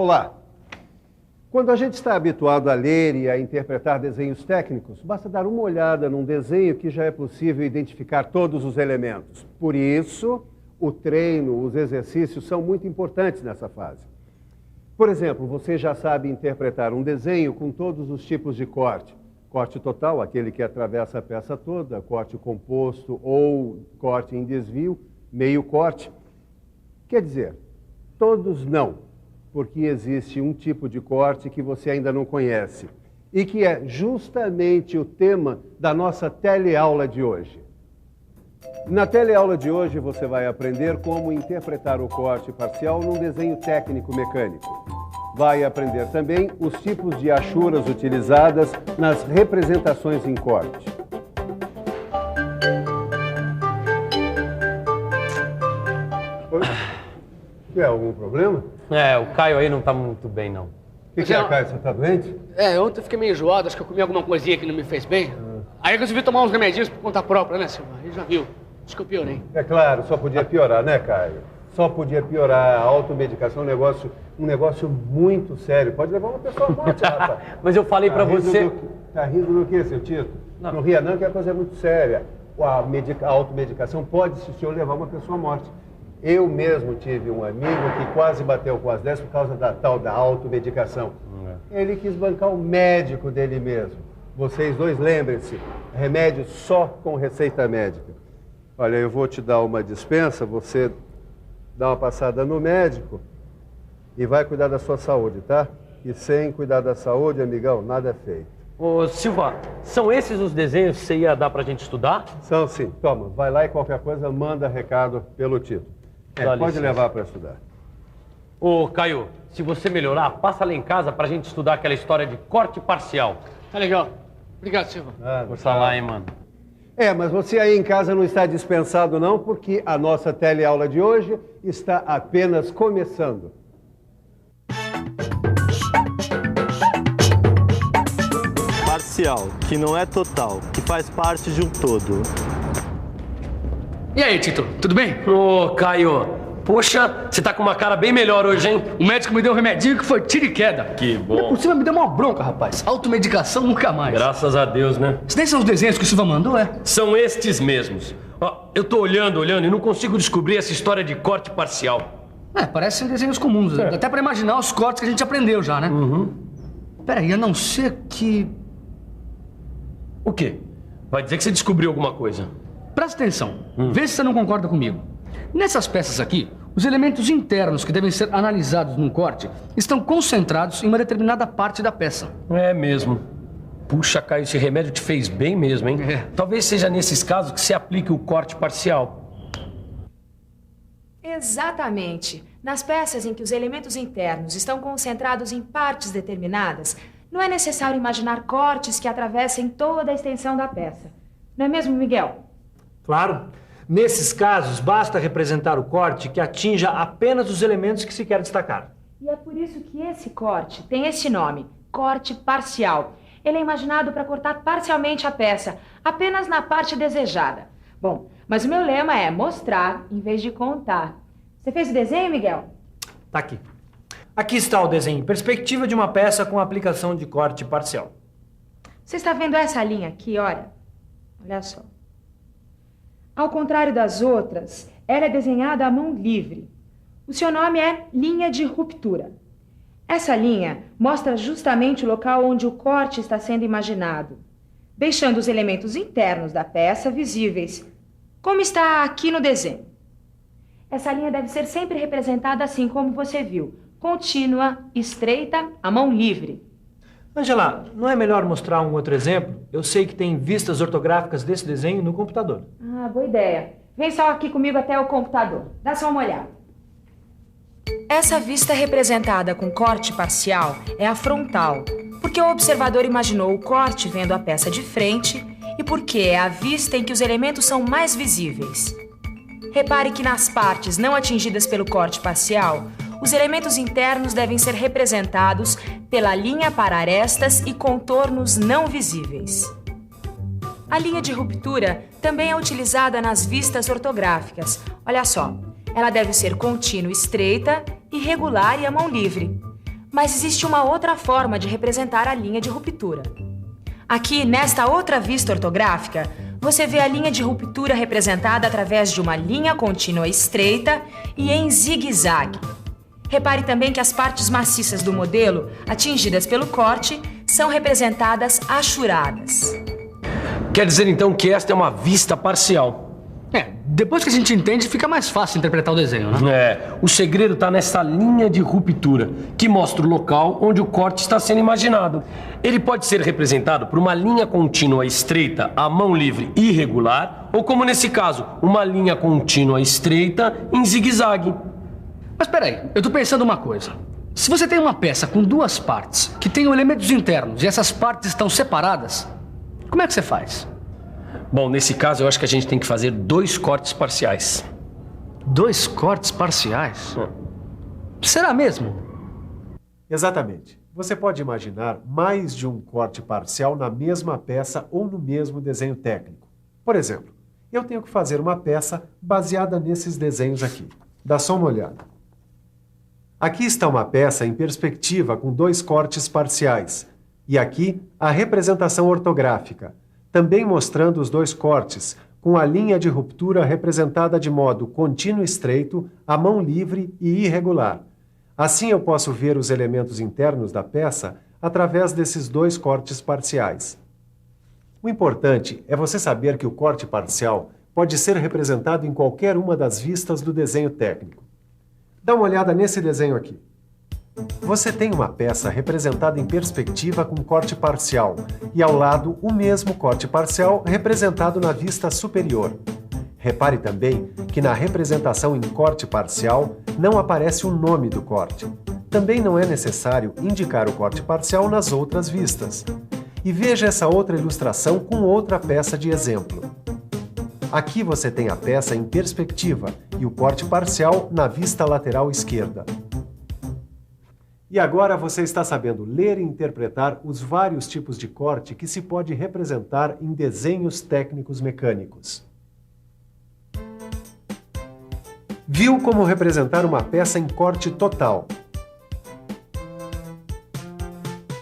Olá! Quando a gente está habituado a ler e a interpretar desenhos técnicos, basta dar uma olhada num desenho que já é possível identificar todos os elementos. Por isso, o treino, os exercícios são muito importantes nessa fase. Por exemplo, você já sabe interpretar um desenho com todos os tipos de corte. Corte total, aquele que atravessa a peça toda, corte composto ou corte em desvio, meio corte. Quer dizer, todos não, porque existe um tipo de corte que você ainda não conhece e que é justamente o tema da nossa teleaula de hoje. Na teleaula de hoje você vai aprender como interpretar o corte parcial num desenho técnico mecânico. Vai aprender também os tipos de achuras utilizadas nas representações em corte. Tem algum problema? O Caio aí não tá muito bem, não. O que é, Caio? Você tá doente? Ontem eu fiquei meio enjoado, acho que eu comi alguma coisinha que não me fez bem. Aí eu resolvi tomar uns remedinhos por conta própria, né, Silva? Aí já viu. Acho que eu piorei. É claro, só podia piorar, né, Caio? Só podia piorar. A automedicação é um negócio muito sério. Pode levar uma pessoa à morte, rapaz. Mas eu falei pra você... Tá rindo do quê, seu Tito? Não ria não, que a coisa é muito séria. A automedicação pode, se o senhor levar uma pessoa à morte. Eu mesmo tive um amigo que quase bateu com as 10 por causa da tal da automedicação. Ele quis bancar o médico dele mesmo. Vocês dois lembrem-se, remédio só com receita médica. Olha, eu vou te dar uma dispensa, você dá uma passada no médico e vai cuidar da sua saúde, tá? E sem cuidar da saúde, amigão, nada é feito. Ô, Silva, são esses os desenhos que você ia dar pra gente estudar? São sim. Toma, vai lá e qualquer coisa manda recado pelo Tito. Pode levar para estudar. Ô, Caio, se você melhorar, passa lá em casa pra gente estudar aquela história de corte parcial. Tá legal. Obrigado, Silva. Força lá, hein, mano. Mas você aí em casa não está dispensado não, porque a nossa teleaula de hoje está apenas começando. Parcial, que não é total, que faz parte de um todo. E aí, Tito, tudo bem? Ô, Caio, poxa, você tá com uma cara bem melhor hoje, hein? O médico me deu um remedinho que foi tiro e queda. Que bom. Por cima me deu uma bronca, rapaz. Automedicação nunca mais. Graças a Deus, né? Esses nem são os desenhos que o Silva mandou, é? São estes mesmos. Ó, eu tô olhando e não consigo descobrir essa história de corte parcial. Parecem desenhos comuns. Até pra imaginar os cortes que a gente aprendeu já, né? Peraí, a não ser que... O quê? Vai dizer que você descobriu alguma coisa. Presta atenção. Vê se você não concorda comigo. Nessas peças aqui, os elementos internos que devem ser analisados num corte estão concentrados em uma determinada parte da peça. É mesmo. Puxa, Caio, esse remédio te fez bem mesmo, hein? Talvez seja nesses casos que se aplique o corte parcial. Exatamente. Nas peças em que os elementos internos estão concentrados em partes determinadas, não é necessário imaginar cortes que atravessem toda a extensão da peça. Não é mesmo, Miguel? Claro. Nesses casos, basta representar o corte que atinja apenas os elementos que se quer destacar. E é por isso que esse corte tem esse nome, corte parcial. Ele é imaginado para cortar parcialmente a peça, apenas na parte desejada. Bom, mas o meu lema é mostrar em vez de contar. Você fez o desenho, Miguel? Tá aqui. Aqui está o desenho em perspectiva de uma peça com aplicação de corte parcial. Você está vendo essa linha aqui, olha? Olha só. Ao contrário das outras, ela é desenhada à mão livre. O seu nome é linha de ruptura. Essa linha mostra justamente o local onde o corte está sendo imaginado, deixando os elementos internos da peça visíveis, como está aqui no desenho. Essa linha deve ser sempre representada assim como você viu, contínua, estreita, à mão livre. Angela, não é melhor mostrar um outro exemplo? Eu sei que tem vistas ortográficas desse desenho no computador. Boa ideia. Vem só aqui comigo até o computador. Dá só uma olhada. Essa vista representada com corte parcial é a frontal, porque o observador imaginou o corte vendo a peça de frente e porque é a vista em que os elementos são mais visíveis. Repare que nas partes não atingidas pelo corte parcial, os elementos internos devem ser representados pela linha para arestas e contornos não visíveis. A linha de ruptura também é utilizada nas vistas ortográficas. Olha só, ela deve ser contínua, estreita, irregular e à mão livre. Mas existe uma outra forma de representar a linha de ruptura. Aqui, nesta outra vista ortográfica, você vê a linha de ruptura representada através de uma linha contínua estreita e em zigue-zague. Repare também que as partes maciças do modelo, atingidas pelo corte, são representadas achuradas. Quer dizer, então, que esta é uma vista parcial. Depois que a gente entende, fica mais fácil interpretar o desenho, né? O segredo está nessa linha de ruptura, que mostra o local onde o corte está sendo imaginado. Ele pode ser representado por uma linha contínua estreita, à mão livre e irregular, ou como nesse caso, uma linha contínua estreita em zigue-zague. Mas peraí, eu tô pensando uma coisa. Se você tem uma peça com duas partes, que tem elementos internos, e essas partes estão separadas, como é que você faz? Bom, nesse caso eu acho que a gente tem que fazer 2 cortes parciais. 2 cortes parciais? Será mesmo? Exatamente. Você pode imaginar mais de um corte parcial na mesma peça ou no mesmo desenho técnico. Por exemplo, eu tenho que fazer uma peça baseada nesses desenhos aqui. Dá só uma olhada. Aqui está uma peça em perspectiva com 2 cortes parciais. E aqui a representação ortográfica, também mostrando os 2 cortes, com a linha de ruptura representada de modo contínuo estreito, à mão livre e irregular. Assim eu posso ver os elementos internos da peça através desses 2 cortes parciais. O importante é você saber que o corte parcial pode ser representado em qualquer uma das vistas do desenho técnico. Dá uma olhada nesse desenho aqui. Você tem uma peça representada em perspectiva com corte parcial e ao lado o mesmo corte parcial representado na vista superior. Repare também que na representação em corte parcial não aparece o nome do corte. Também não é necessário indicar o corte parcial nas outras vistas. E veja essa outra ilustração com outra peça de exemplo. Aqui você tem a peça em perspectiva e o corte parcial na vista lateral esquerda. E agora você está sabendo ler e interpretar os vários tipos de corte que se pode representar em desenhos técnicos mecânicos. Viu como representar uma peça em corte total.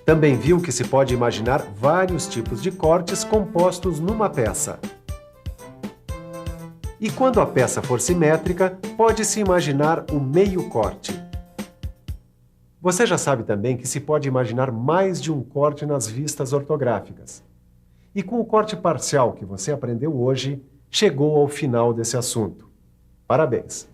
Também viu que se pode imaginar vários tipos de cortes compostos numa peça. E quando a peça for simétrica, pode-se imaginar o meio corte. Você já sabe também que se pode imaginar mais de um corte nas vistas ortográficas. E com o corte parcial que você aprendeu hoje, chegou ao final desse assunto. Parabéns!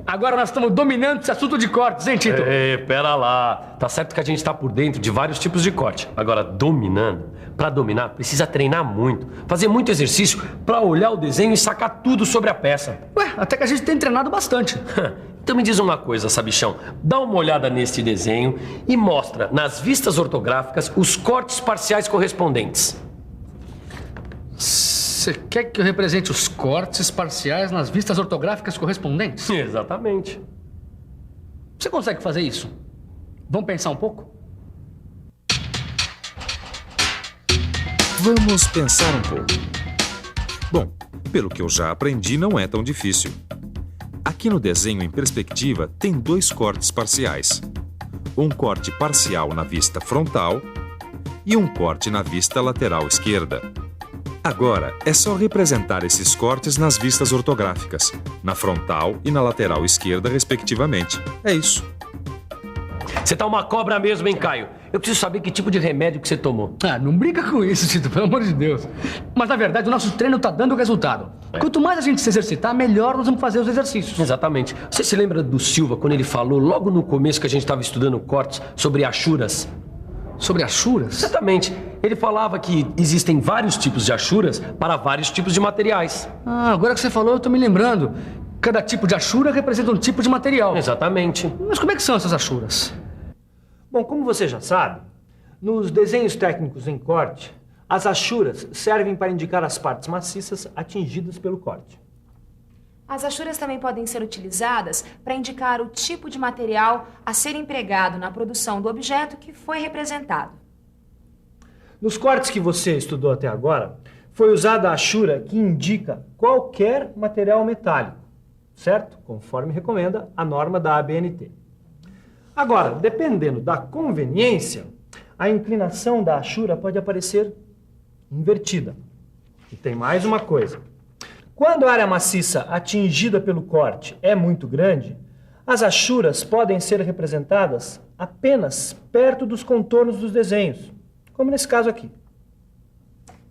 Agora nós estamos dominando esse assunto de cortes, hein, Tito? Pera lá. Tá certo que a gente está por dentro de vários tipos de corte. Agora, dominando, para dominar, precisa treinar muito. Fazer muito exercício para olhar o desenho e sacar tudo sobre a peça. Até que a gente tem treinado bastante. Então me diz uma coisa, sabichão. Dá uma olhada neste desenho e mostra, nas vistas ortográficas, os cortes parciais correspondentes. Você quer que eu represente os cortes parciais nas vistas ortográficas correspondentes? Exatamente. Você consegue fazer isso? Vamos pensar um pouco? Vamos pensar um pouco. Bom, pelo que eu já aprendi, não é tão difícil. Aqui no desenho em perspectiva tem 2 cortes parciais. Um corte parcial na vista frontal e um corte na vista lateral esquerda. Agora, é só representar esses cortes nas vistas ortográficas, na frontal e na lateral esquerda, respectivamente. É isso. Você tá uma cobra mesmo, hein, Caio? Eu preciso saber que tipo de remédio que você tomou. Não brinca com isso, Tito, pelo amor de Deus. Mas, na verdade, o nosso treino tá dando resultado. Quanto mais a gente se exercitar, melhor nós vamos fazer os exercícios. Exatamente. Você se lembra do Silva, quando ele falou, logo no começo que a gente estava estudando cortes, sobre achuras? Sobre achuras? Exatamente. Ele falava que existem vários tipos de achuras para vários tipos de materiais. Agora que você falou, eu tô me lembrando. Cada tipo de achura representa um tipo de material. Exatamente. Mas como é que são essas achuras? Bom, como você já sabe, nos desenhos técnicos em corte, as achuras servem para indicar as partes maciças atingidas pelo corte. As achuras também podem ser utilizadas para indicar o tipo de material a ser empregado na produção do objeto que foi representado. Nos cortes que você estudou até agora, foi usada a achura que indica qualquer material metálico, certo? Conforme recomenda a norma da ABNT. Agora, dependendo da conveniência, a inclinação da achura pode aparecer invertida. E tem mais uma coisa. Quando a área maciça atingida pelo corte é muito grande, as achuras podem ser representadas apenas perto dos contornos dos desenhos, como nesse caso aqui.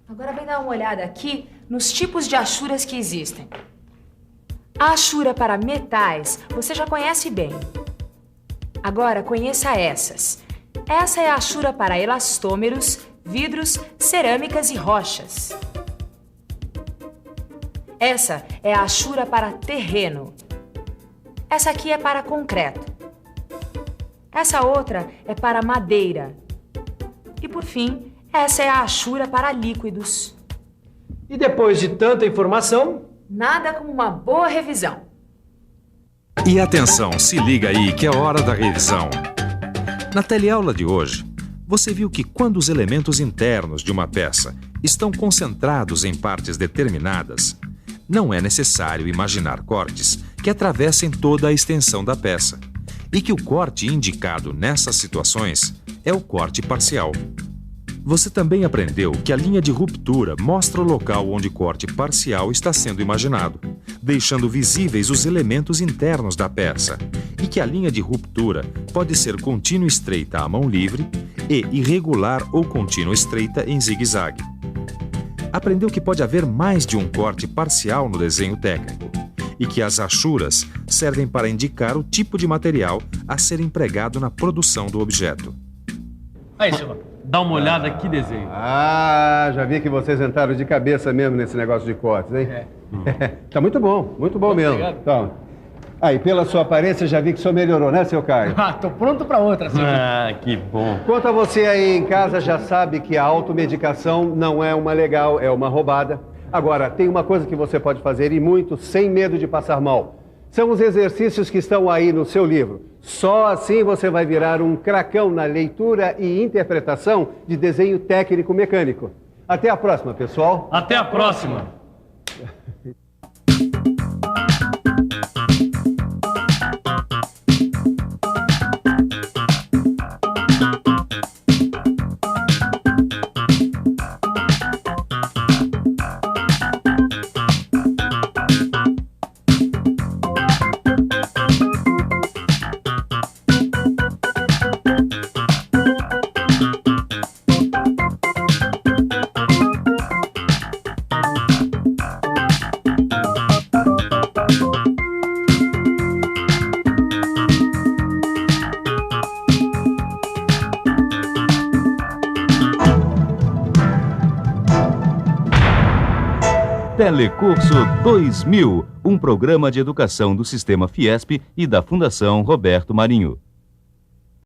Agora vem dar uma olhada aqui nos tipos de achuras que existem. A achura para metais você já conhece bem. Agora conheça essas. Essa é a achura para elastômeros, vidros, cerâmicas e rochas. Essa é a achura para terreno. Essa aqui é para concreto. Essa outra é para madeira. E por fim, essa é a achura para líquidos. E depois de tanta informação, nada como uma boa revisão. E atenção, se liga aí que é hora da revisão. Na teleaula de hoje, você viu que quando os elementos internos de uma peça estão concentrados em partes determinadas, não é necessário imaginar cortes que atravessem toda a extensão da peça, e que o corte indicado nessas situações é o corte parcial. Você também aprendeu que a linha de ruptura mostra o local onde o corte parcial está sendo imaginado, deixando visíveis os elementos internos da peça, e que a linha de ruptura pode ser contínua estreita à mão livre e irregular ou contínua estreita em zigue-zague. Aprendeu que pode haver mais de um corte parcial no desenho técnico e que as achuras servem para indicar o tipo de material a ser empregado na produção do objeto. Aí, Silva, dá uma olhada que desenho. Ah, já vi que vocês entraram de cabeça mesmo nesse negócio de cortes, hein? Tá muito bom mesmo. Obrigado. Então, aí, pela sua aparência, já vi que o senhor melhorou, né, seu Caio? Tô pronto pra outra, Silvio. Ah, que bom. Quanto a você aí em casa, já sabe que a automedicação não é uma legal, é uma roubada. Agora, tem uma coisa que você pode fazer e muito sem medo de passar mal. São os exercícios que estão aí no seu livro. Só assim você vai virar um cracão na leitura e interpretação de desenho técnico mecânico. Até a próxima, pessoal. Até a próxima. Telecurso 2000, um programa de educação do Sistema Fiesp e da Fundação Roberto Marinho.